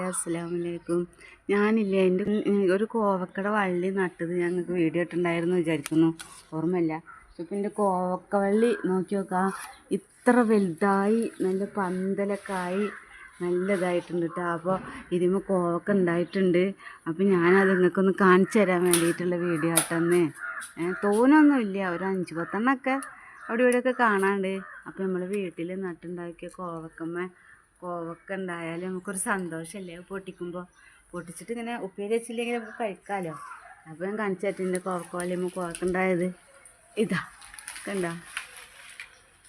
അസ്സലാമലൈക്കും. ഞാനില്ലേ എൻ്റെ ഒരു കോവക്കയുടെ വള്ളി നട്ടത് ഞങ്ങൾക്ക് വീഡിയോ ഇട്ടുണ്ടായിരുന്നു വിചാരിക്കുന്നു, ഓർമ്മയില്ല. ഇപ്പം എൻ്റെ കോവക്ക വള്ളി നോക്കി നോക്കാം, ഇത്ര വലുതായി നല്ല പന്തലൊക്കെ ആയി നല്ലതായിട്ടുണ്ട് കേട്ടോ. അപ്പോൾ ഇതിന് കോവക്ക ഉണ്ടായിട്ടുണ്ട്. അപ്പം ഞാനത് നിങ്ങൾക്കൊന്ന് കാണിച്ചു തരാൻ വേണ്ടിയിട്ടുള്ള വീഡിയോ ആട്ടെന്ന്. തോനൊന്നുമില്ല, ഒരു 5-10 അവിടെ ഇവിടെയൊക്കെ കാണാണ്ട്. അപ്പം നമ്മൾ വീട്ടിൽ നട്ടുണ്ടാക്കിയ കോവക്ക ഉണ്ടായാലും നമുക്കൊരു സന്തോഷമല്ലേ പൊട്ടിക്കുമ്പോൾ. പൊട്ടിച്ചിട്ട് ഇങ്ങനെ ഉപ്പേരി വെച്ചില്ലെങ്കിൽ നമുക്ക് കഴിക്കാമല്ലോ. അപ്പോൾ ഞാൻ കാണിച്ചിട്ടുണ്ട് കോവക്ക വള്ളിയുമ്പോൾ കോവക്ക ഉണ്ടായത്. ഇതാ കണ്ടോ,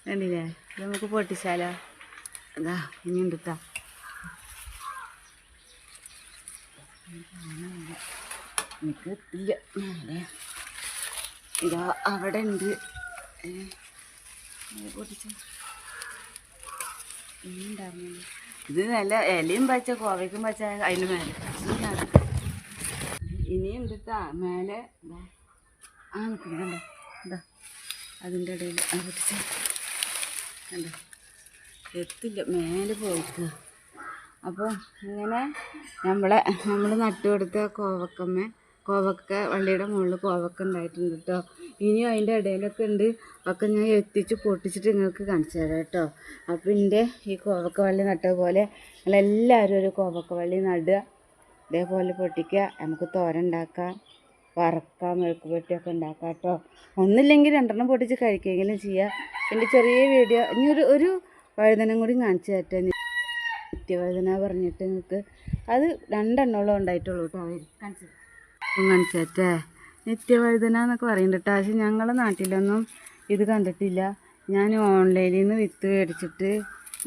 കണ്ടില്ലേ? ഇത് നമുക്ക് പൊട്ടിച്ചാലോ. അതാ ഇനി ഉണ്ട് കേട്ടോ. എനിക്ക് എത്തില്ല. ഇതാ അവിടെ ഉണ്ട്. പൊട്ടിച്ച ഉണ്ടായിരുന്നു. ഇത് നല്ല ഇലയും പച്ച കോവയ്ക്കും പച്ച അതിന് മേലെ ഇനിയും ഉണ്ട് മേലെ. ആ നിൽക്കുന്നുണ്ടോ, എന്താ അതിൻ്റെ ഇടയിൽ പൊട്ടിച്ച കണ്ടോ, എത്തില്ല, മേലെ പോയിക്കുക. അപ്പോൾ ഇങ്ങനെ നമ്മൾ നട്ടുകൊടുത്ത കോവക്ക വള്ളിയുടെ മുകളിൽ കോവക്ക ഉണ്ടായിട്ടുണ്ട് കേട്ടോ. ഇനിയും അതിൻ്റെ ഇടയിലൊക്കെ ഉണ്ട്. ഒക്കെ ഞാൻ എത്തിച്ച് പൊട്ടിച്ചിട്ട് നിങ്ങൾക്ക് കാണിച്ചു തരാം കേട്ടോ. അപ്പോൾ എൻ്റെ ഈ കോവക്ക വള്ളി നട്ട പോലെ നിങ്ങളെല്ലാവരും ഒരു കോവക്ക വള്ളി നടുക, ഇതേപോലെ പൊട്ടിക്കുക. നമുക്ക് തോരൻ ഉണ്ടാക്കാം, വറക്കാം, മെഴുക്ക് പുരട്ടിയൊക്കെ ഉണ്ടാക്കാം കേട്ടോ. ഒന്നില്ലെങ്കിൽ 2 പൊട്ടിച്ച് കഴിക്കുകയെങ്കിലും ചെയ്യുക. എൻ്റെ ചെറിയ വീഡിയോ ഇനി ഒരു വഴുതനം കൂടി കാണിച്ചു തരട്ടെ. നിത്യവഴുതന പറഞ്ഞിട്ട് നിങ്ങൾക്ക് അത് 2 ഉണ്ടായിട്ടുള്ളൂ കേട്ടോ. കാണിച്ചു തരട്ടെ. നിത്യവഴുതന എന്നൊക്കെ പറയുന്നുണ്ട് കേട്ടോ. പക്ഷെ ഞങ്ങളുടെ നാട്ടിലൊന്നും ഇത് കണ്ടിട്ടില്ല. ഞാൻ ഓൺലൈനിൽ നിന്ന് വിത്ത് മേടിച്ചിട്ട്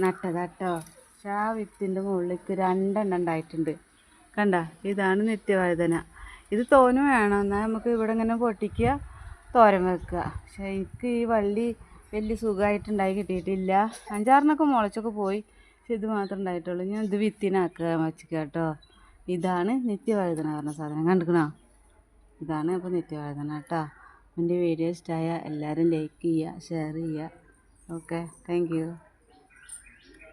നട്ടതാട്ടോ. പക്ഷെ ആ വിത്തിൻ്റെ മുകളിലേക്ക് 2 ഉണ്ടായിട്ടുണ്ട്. കണ്ട, ഇതാണ് നിത്യവഴുതന. ഇത് തോനും വേണം, എന്നാൽ നമുക്ക് ഇവിടെ ഇങ്ങനെ പൊട്ടിക്കുക, തോരൻ വെക്കുക. പക്ഷേ എനിക്ക് ഈ വള്ളി വലിയ സുഖമായിട്ടുണ്ടായി കിട്ടിയിട്ടില്ല. 5-6 മുളച്ചൊക്കെ പോയി. പക്ഷെ ഇത് മാത്രമേ ഉണ്ടായിട്ടുള്ളൂ. ഞാൻ ഇത് വിത്തിനാക്കുക വച്ചിക്കുക കേട്ടോ. ഇതാണ് നിത്യവഴുതന പറഞ്ഞ സാധനം, കണ്ടിക്കണോ? ഇതാണ് അപ്പോൾ നിത്യവഴുതന കേട്ടോ. എൻ്റെ വീഡിയോ ഇഷ്ടമായ എല്ലാവരും ലൈക്ക് ചെയ്യുക, ഷെയർ ചെയ്യുക. Okay, thank you.